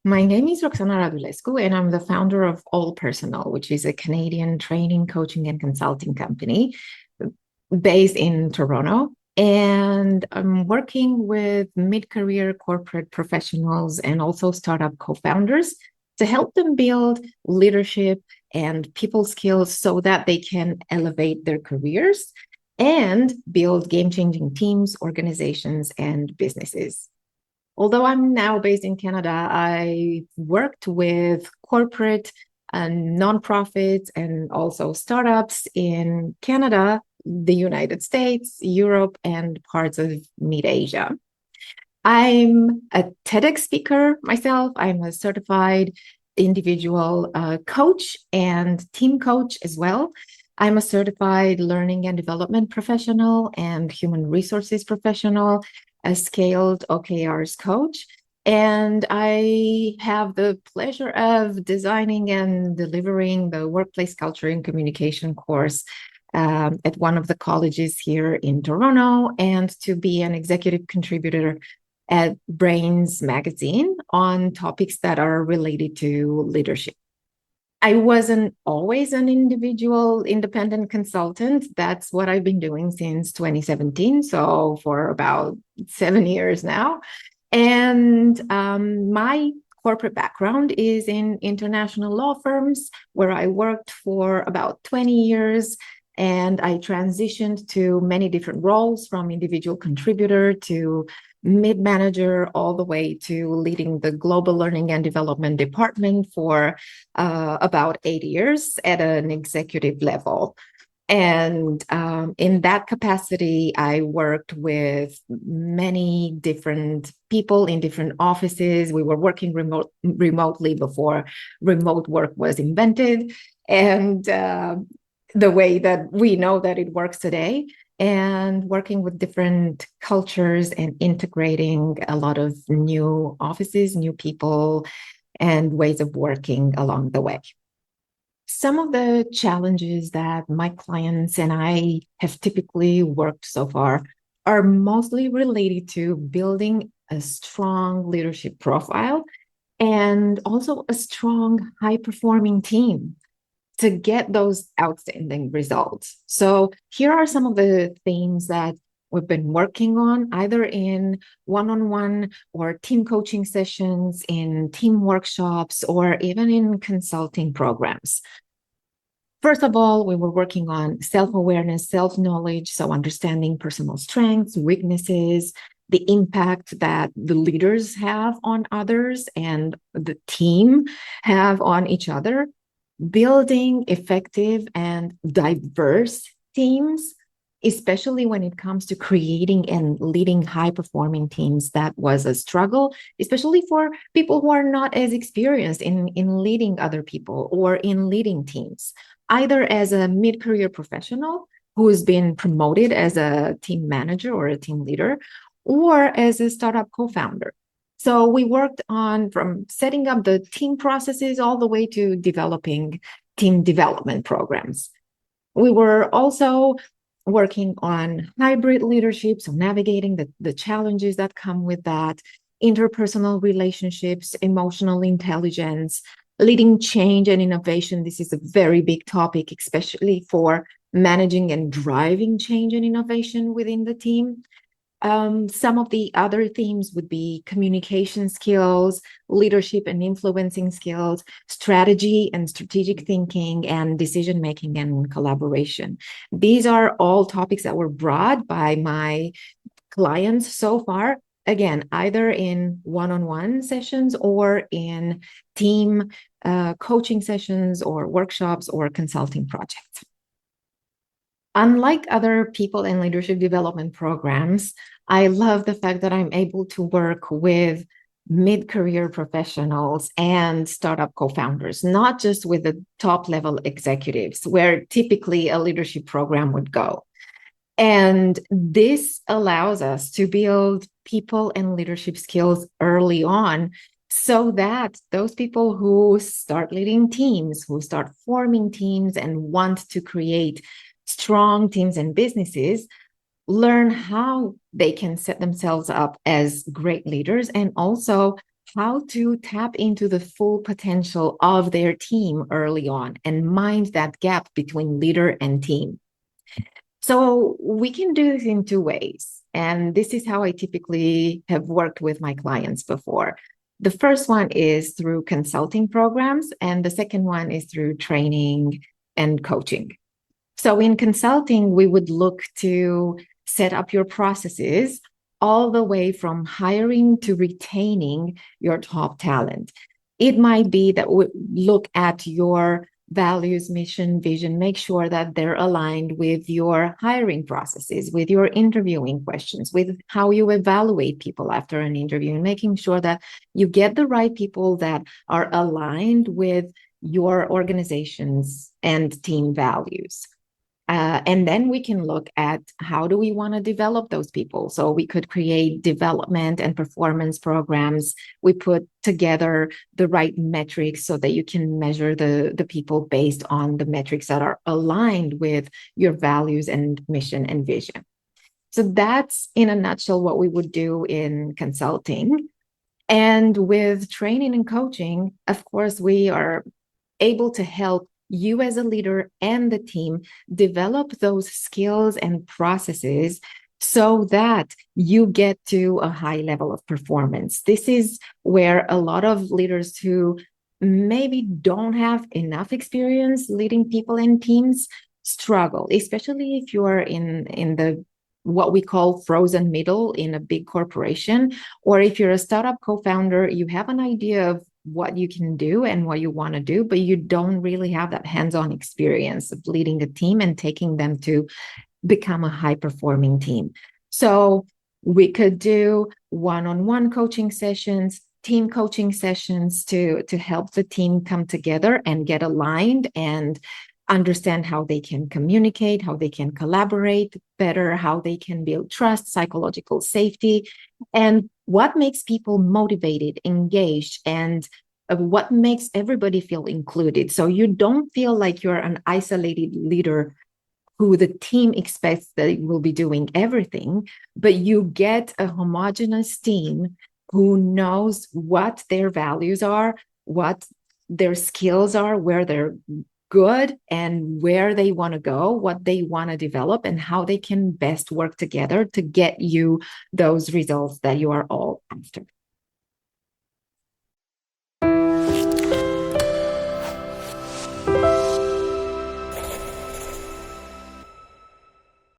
My name is Roxana and I'm the founder of All Personal, which is a Canadian training, coaching, and consulting company based in Toronto. And I'm working with mid career corporate professionals and also startup co founders to help them build leadership and people skills so that they can elevate their careers and build game changing teams, organizations, and businesses. Although I'm now based in Canada, I worked with corporate and nonprofits and also startups in Canada, the United States, Europe, and parts of Mid Asia. I'm a TEDx speaker myself. I'm a certified individual coach and team coach as well. I'm a certified learning and development professional and human resources professional, a scaled OKRs coach. And I have the pleasure of designing and delivering the workplace culture and communication course at one of the colleges here in Toronto, and to be an executive contributor at Brains magazine on topics that are related to leadership. I wasn't always an individual independent consultant. That's what I've been doing since 2017. So for about 7 years now. And my corporate background is in international law firms where I worked for about 20 years. And I transitioned to many different roles from individual contributor to mid manager, all the way to leading the global learning and development department for about 8 years at an executive level. And in that capacity, I worked with many different people in different offices. We were working remotely before remote work was invented. And the way that we know that it works today, and working with different cultures and integrating a lot of new offices, new people, and ways of working along the way. Some of the challenges that my clients and I have typically worked so far are mostly related to building a strong leadership profile and also a strong, high performing team to get those outstanding results. So, here are some of the themes that we've been working on, either in one on one or team coaching sessions, in team workshops, or even in consulting programs. First of all, we were working on self awareness, self knowledge, so understanding personal strengths, weaknesses, the impact that the leaders have on others and the team have on each other, building effective and diverse teams, especially when it comes to creating and leading high performing teams. That was a struggle, especially for people who are not as experienced in leading other people or in leading teams, either as a mid career professional who's been promoted as a team manager or a team leader, or as a startup co founder. So we worked on from setting up the team processes all the way to developing team development programs. We were also working on hybrid leadership, so navigating the challenges that come with that, interpersonal relationships, emotional intelligence, leading change and innovation. This is a very big topic, especially for managing and driving change and innovation within the team. Some of the other themes would be communication skills, leadership and influencing skills, strategy and strategic thinking, and decision making and collaboration. These are all topics that were brought by my clients so far. Again, either in one on one sessions or in team coaching sessions or workshops or consulting projects. Unlike other people and leadership development programs, I love the fact that I'm able to work with mid career professionals and startup co founders, not just with the top level executives, where typically a leadership program would go. And this allows us to build people and leadership skills early on so that those people who start leading teams, who start forming teams and want to create strong teams and businesses, learn how they can set themselves up as great leaders and also how to tap into the full potential of their team early on and mind that gap between leader and team. So we can do this in two ways. And this is how I typically have worked with my clients before. The first one is through consulting programs, and the second one is through training and coaching. So in consulting, we would look to set up your processes all the way from hiring to retaining your top talent. It might be that we look at your values, mission, vision, make sure that they're aligned with your hiring processes, with your interviewing questions, with how you evaluate people after an interview, and making sure that you get the right people that are aligned with your organization's and team values. And then we can look at how do we want to develop those people. So we could create development and performance programs. We put together the right metrics so that you can measure the people based on the metrics that are aligned with your values and mission and vision. So that's in a nutshell what we would do in consulting. And with training and coaching, of course, we are able to help you as a leader and the team develop those skills and processes so that you get to a high level of performance. This is where a lot of leaders who maybe don't have enough experience leading people and teams struggle, especially if you're in the what we call frozen middle in a big corporation, or if you're a startup co-founder, you have an idea of what you can do and what you want to do, but you don't really have that hands-on experience of leading a team and taking them to become a high-performing team. So we could do one-on-one coaching sessions, team coaching sessions to help the team come together and get aligned and understand how they can communicate, how they can collaborate better, how they can build trust, psychological safety, and what makes people motivated, engaged, and what makes everybody feel included. So you don't feel like you're an isolated leader who the team expects that will be doing everything, but you get a homogenous team who knows what their values are, what their skills are, where they're good and where they want to go, what they want to develop, and how they can best work together to get you those results that you are all after.